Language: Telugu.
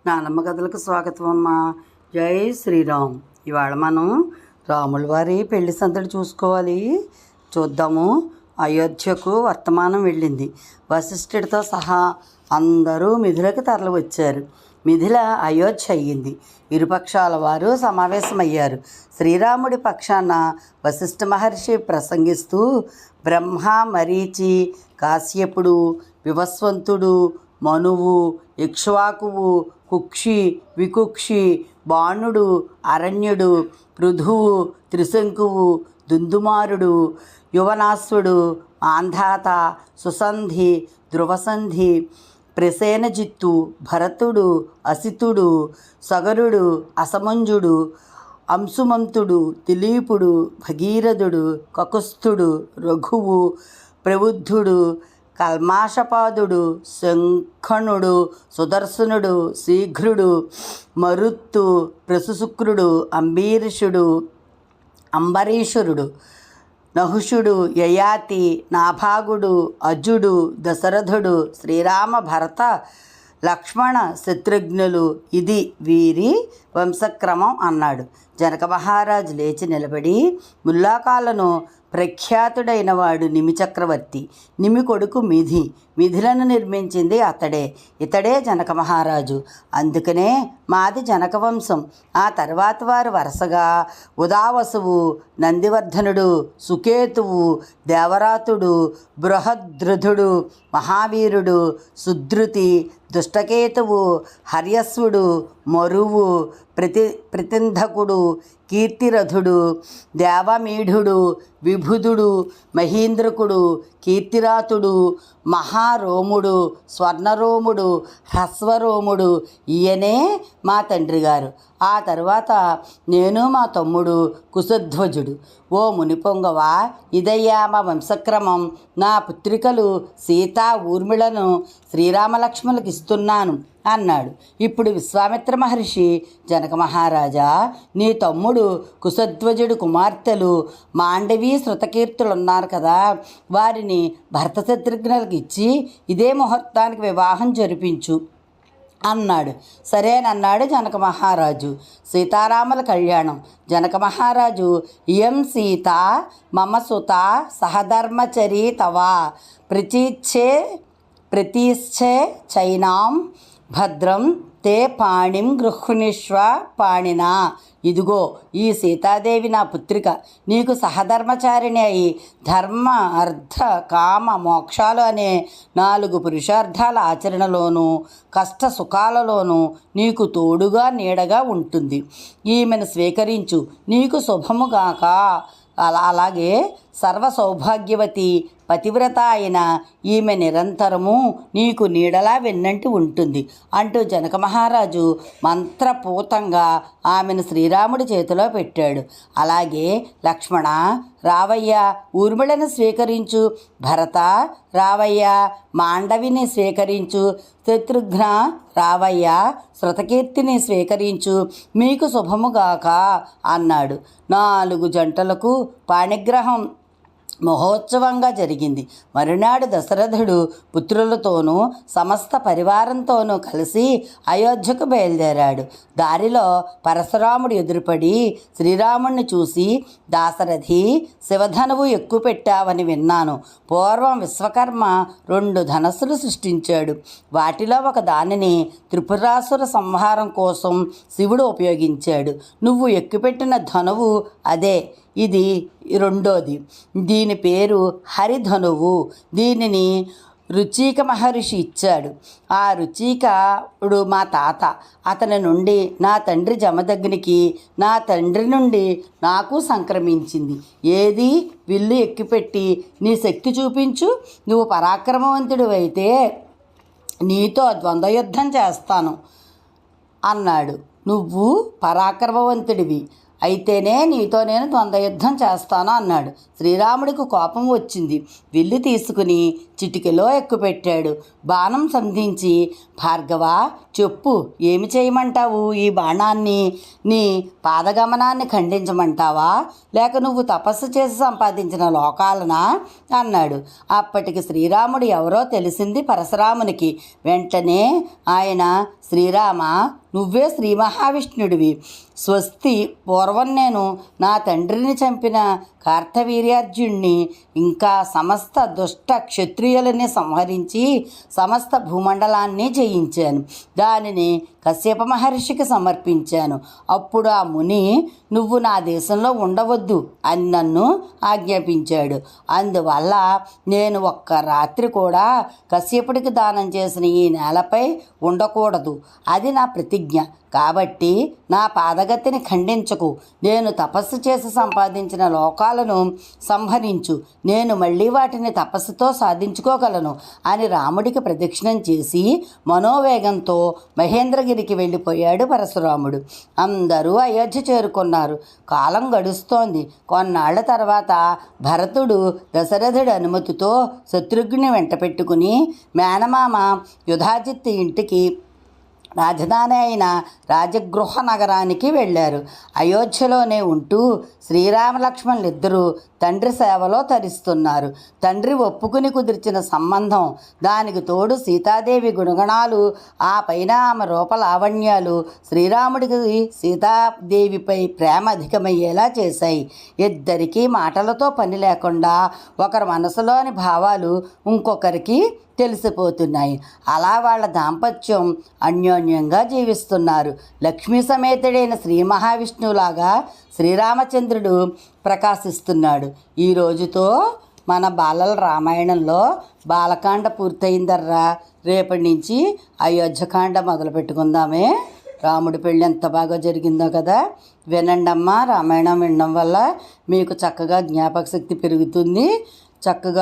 నానమ్మ కథలకు స్వాగతం అమ్మ. జై శ్రీరామ్. ఇవాళ మనం రాముల వారి పెళ్లి సందడి చూద్దాము. అయోధ్యకు వర్తమానం వెళ్ళింది. వశిష్ఠుడితో సహా అందరూ మిథిలకు తరలి వచ్చారు. మిథిల అయోధ్య అయ్యింది. ఇరుపక్షాల వారు సమావేశమయ్యారు. శ్రీరాముడి పక్షాన వశిష్ఠ మహర్షి ప్రసంగిస్తూ బ్రహ్మ, మరీచి, కాశ్యపుడు, వివస్వంతుడు, మనువు, ఇక్ష్వాకువు, కుక్షి, వికుక్షి, బాణుడు, అరణ్యుడు, పృథువు, త్రిశంకువు, దుందుమారుడు, యువనాశ్వుడు, ఆంధాత, సుసంధి, ధ్రువసంధి, ప్రసేనజిత్తు, భరతుడు, అసితుడు, సగరుడు, అసమంజుడు, అంశుమంతుడు, దిలీపుడు, భగీరథుడు, కకుస్థుడు, రఘువు, ప్రబుద్ధుడు, కల్మాషపాదుడు, శంఖణుడు, సుదర్శనుడు, శీఘ్రుడు, మరుత్తు, ప్రసుశుక్రుడు, అంబరీషుడు, అంబరీషురుడు, నహుషుడు, యయాతి, నాభాగుడు, అజుడు, దశరథుడు, శ్రీరామ, భరత, లక్ష్మణ, శత్రుఘ్నులు, ఇది వీరి వంశక్రమం అన్నాడు. జనక మహారాజు లేచి నిలబడి ముల్లాకాలను ప్రఖ్యాతుడైన వాడు నిమి చక్రవర్తి. నిమి కొడుకు మిథి. మిథిలను నిర్మించింది ఇతడే జనక మహారాజు. అందుకనే మాది జనక వంశం. ఆ తర్వాత వారు వరుసగా ఉదావసువు, నందివర్ధనుడు, సుకేతువు, దేవరాతుడు, బృహద్రుధుడు, మహావీరుడు, సుధృతి, దుష్టకేతువు, హర్యస్వుడు, మరువు, ప్రతింధకుడు, కీర్తిరథుడు, దేవమీఢుడు, విభుదుడు, మహీంద్రకుడు, కీర్తిరాతుడు, మహారోముడు, స్వర్ణరోముడు, హ్రస్వరోముడు, ఈయనే మా తండ్రి గారు. ఆ తర్వాత నేను మా తమ్ముడు కుశధ్వజుడు. ఓ మునిపొంగవ, ఇదయ్యా మా వంశక్రమం. నా పుత్రికలు సీత, ఊర్మిళను శ్రీరామలక్ష్మణులకు ఇస్తున్నాను అన్నాడు. ఇప్పుడు విశ్వామిత్ర మహర్షి, జనక మహారాజా, నీ తమ్ముడు కుశధ్వజుడు కుమార్తెలు మాండవి, శృతకీర్తులున్నారు కదా, వారిని భరత శత్రుఘ్నులకు ఇచ్చి ఇదే ముహూర్తానికి వివాహం జరిపించు అన్నాడు. సరేనన్నాడు జనక మహారాజు. సీతారాముల కళ్యాణం. జనక మహారాజు, ఇయం సీత మమ సుత సహధర్మచరీ తవ ప్రతీచ్ఛే చైనాం భద్రం తే పాణిం గృహ్ణిష్వ పాణినా. ఇదిగో ఈ సీతాదేవి నా పుత్రిక. నీకు సహధర్మచారిణి అయి ధర్మ, అర్థ, కామ, మోక్షాలు అనే 4 పురుషార్థాల ఆచరణలోనూ కష్ట సుఖాలలోనూ నీకు తోడుగా నీడగా ఉంటుంది. ఈమెను స్వీకరించు, నీకు శుభముగాక. అలాగే సర్వ సౌభాగ్యవతి పతివ్రత అయిన ఈమె నిరంతరము నీకు నీడలా వెన్నంటి ఉంటుంది అంటూ జనక మహారాజు మంత్రపూతంగా ఆమెను శ్రీరాముడి చేతిలో పెట్టాడు. అలాగే లక్ష్మణ రావయ్య, ఊర్మిళను స్వీకరించు. భరత రావయ్య, మాండవిని స్వీకరించు. శత్రుఘ్న రావయ్య, శృతకీర్తిని స్వీకరించు. మీకు శుభముగాక అన్నాడు. 4 జంటలకు పాణిగ్రహం మహోత్సవంగా జరిగింది. మరునాడు దశరథుడు పుత్రులతోనూ సమస్త పరివారంతోనూ కలిసి అయోధ్యకు బయలుదేరాడు. దారిలో పరశురాముడు ఎదురుపడి శ్రీరాముణ్ణి చూసి, దాశరథి, శివధనువు ఎక్కువ పెట్టావని విన్నాను. పూర్వం విశ్వకర్మ 2 ధనస్సులు సృష్టించాడు. వాటిలో ఒక దానిని త్రిపురాసుర సంహారం కోసం శివుడు ఉపయోగించాడు. నువ్వు ఎక్కుపెట్టిన ధనువు అదే. ఇది రెండోది. దీని పేరు హరిధనువు. దీనిని రుచిక మహర్షి ఇచ్చాడు. ఆ రుచికుడు మా తాత. అతని నుండి నా తండ్రి జమదగ్నికి, నా తండ్రి నుండి నాకు సంక్రమించింది. ఏది విల్లు ఎక్కిపెట్టి నీ శక్తి చూపించు. నువ్వు పరాక్రమవంతుడు అయితే నీతో ద్వంద్వయుద్ధం చేస్తాను అన్నాడు. నువ్వు పరాక్రమవంతుడివి అయితేనే నీతో నేను ద్వంద్వయుద్ధం చేస్తాను అన్నాడు. శ్రీరాముడికి కోపం వచ్చింది. విల్లు తీసుకుని చిటికెలో ఎక్కుపెట్టాడు. బాణం సంధించి, భార్గవ చెప్పు, ఏమి చేయమంటావు? ఈ బాణాన్ని నీ పాదగమనాన్ని ఖండించమంటావా, లేక నువ్వు తపస్సు చేసి సంపాదించిన లోకాలనా అన్నాడు. అప్పటికి శ్రీరాముడు ఎవరో తెలిసింది పరశురామునికి. వెంటనే ఆయన, శ్రీరామ, నువ్వే శ్రీ మహావిష్ణుడివి. స్వస్తి. పూర్వం నేను నా తండ్రిని చంపిన కార్తవీర్యార్జున్ని ఇంకా సమస్త దుష్ట క్షత్రియులని సంహరించి సమస్త భూమండలాన్ని జయించాను. దానిని కశ్యప మహర్షికి సమర్పించాను. అప్పుడు ఆ ముని నువ్వు నా దేశంలో ఉండవద్దు అని నన్ను ఆజ్ఞాపించాడు. అందువల్ల నేను ఒక్క రాత్రి కూడా కశ్యపుడికి దానం చేసిన ఈ నేలపై ఉండకూడదు. అది నా ప్రతిజ్ఞ. కాబట్టి నా పాదగతిని ఖండించకు. నేను తపస్సు చేసి సంపాదించిన లోకాలను సంహరించు. నేను మళ్ళీ వాటిని తపస్సుతో సాధించుకోగలను అని రాముడికి ప్రదక్షిణం చేసి మనోవేగంతో మహేంద్రగిరికి వెళ్ళిపోయాడు పరశురాముడు. అందరూ అయోధ్య చేరుకున్నారు. కాలం గడుస్తోంది. కొన్నాళ్ల తర్వాత భరతుడు దశరథుడి అనుమతితో శత్రుఘ్ని వెంట పెట్టుకుని మేనమామ యుధాజిత్ ఇంటికి రాజధాని అయిన రాజగృహ నగరానికి వెళ్ళారు. అయోధ్యలోనే ఉంటూ శ్రీరామలక్ష్మణులిద్దరూ తండ్రి సేవలో తరిస్తున్నారు. తండ్రి ఒప్పుకుని కుదిర్చిన సంబంధం, దానికి తోడు సీతాదేవి గుణగణాలు, ఆ పైన ఆమె రూపలావణ్యాలు శ్రీరాముడికి సీతాదేవిపై ప్రేమ అధికమయ్యేలా చేశాయి. ఇద్దరికీ మాటలతో పని లేకుండా ఒకరి మనసులోని భావాలు ఇంకొకరికి తెలిసిపోతున్నాయి. అలా వాళ్ళ దాంపత్యం అన్యోన్యంగా జీవిస్తున్నారు. లక్ష్మీ సమేతుడైన శ్రీ మహావిష్ణువులాగా శ్రీరామచంద్రుడు ప్రకాశిస్తున్నాడు. ఈ రోజుతో మన బాలల రామాయణంలో బాలకాండ పూర్తయిందర్రా. రేపటి నుంచి అయోధ్యకాండ మొదలు పెట్టుకుందామే. రాముడి పెళ్ళి ఎంత బాగా జరిగిందో కదా. వినండి అమ్మా. రామాయణం వినడం వల్ల మీకు చక్కగా జ్ఞాపక శక్తి పెరుగుతుంది. చక్కగా